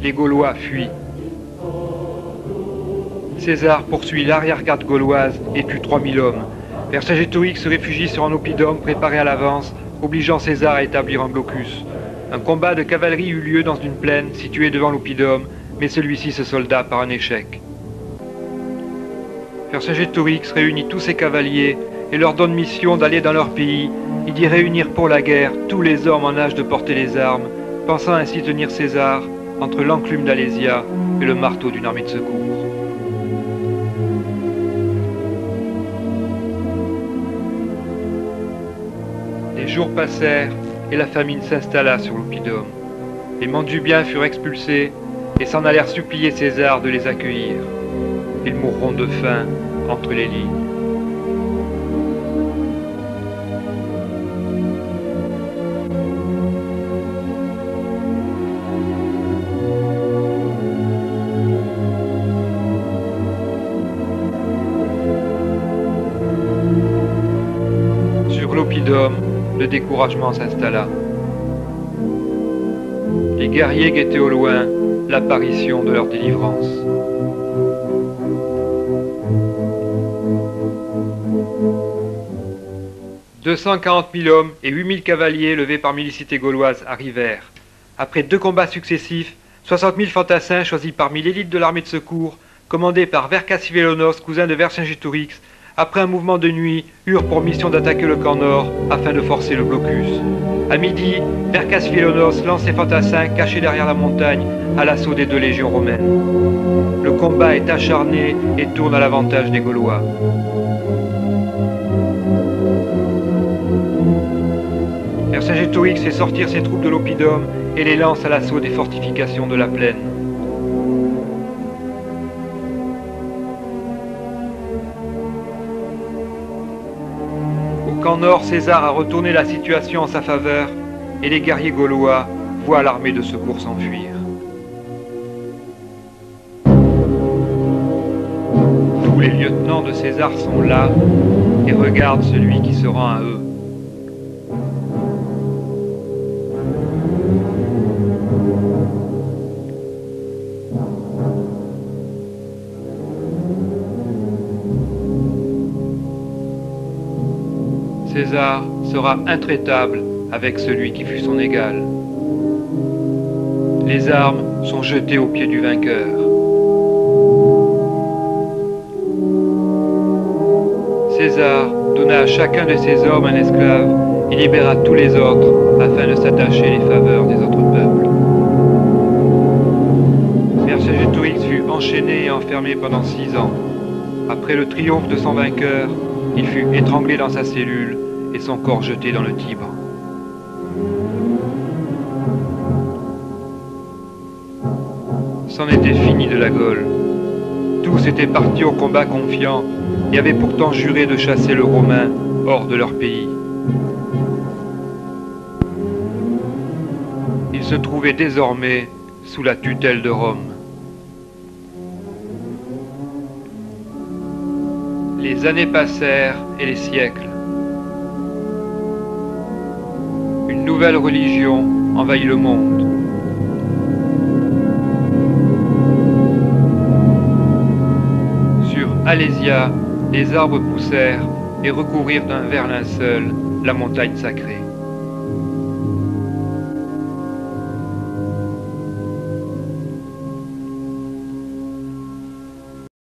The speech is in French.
les Gaulois fuient. César poursuit l'arrière-garde gauloise et tue 3000 hommes. Vercingétorix se réfugie sur un oppidum préparé à l'avance, obligeant César à établir un blocus. Un combat de cavalerie eut lieu dans une plaine située devant l'oppidum, mais celui-ci se solda par un échec. Vercingétorix réunit tous ses cavaliers et leur donne mission d'aller dans leur pays et d'y réunir pour la guerre tous les hommes en âge de porter les armes, pensant ainsi tenir César entre l'enclume d'Alésia et le marteau d'une armée de secours. Les jours passèrent et la famine s'installa sur l'oppidum. Les Mandubiens furent expulsés et s'en allèrent supplier César de les accueillir. Ils mourront de faim entre les lignes. Sur l'oppidum, le découragement s'installa. Les guerriers guettaient au loin l'apparition de leur délivrance. « 240 000 hommes et 8 000 cavaliers levés par milicités gauloises arrivèrent. Après 2 combats successifs, 60 000 fantassins choisis parmi l'élite de l'armée de secours, commandés par Vercassivélonos, cousin de Vercingétorix, après un mouvement de nuit, eurent pour mission d'attaquer le camp nord afin de forcer le blocus. À midi, Vercassivélonos lance ses fantassins cachés derrière la montagne à l'assaut des 2 légions romaines. Le combat est acharné et tourne à l'avantage des Gaulois. Vercingétorix fait sortir ses troupes de l'oppidum et les lance à l'assaut des fortifications de la plaine. Au camp nord, César a retourné la situation en sa faveur et les guerriers gaulois voient l'armée de secours s'enfuir. Tous les lieutenants de César sont là et regardent celui qui se rend à eux. César sera intraitable avec celui qui fut son égal. Les armes sont jetées aux pieds du vainqueur. César donna à chacun de ses hommes un esclave et libéra tous les autres afin de s'attacher les faveurs des autres peuples. Vercingétorix fut enchaîné et enfermé pendant 6 ans. Après le triomphe de son vainqueur, il fut étranglé dans sa cellule et son corps jeté dans le Tibre. C'en était fini de la Gaule. Tous étaient partis au combat confiants et avaient pourtant juré de chasser le Romain hors de leur pays. Ils se trouvaient désormais sous la tutelle de Rome. Les années passèrent et les siècles. Une nouvelle religion envahit le monde. Sur Alésia, les arbres poussèrent et recouvrirent d'un vert linceul la montagne sacrée.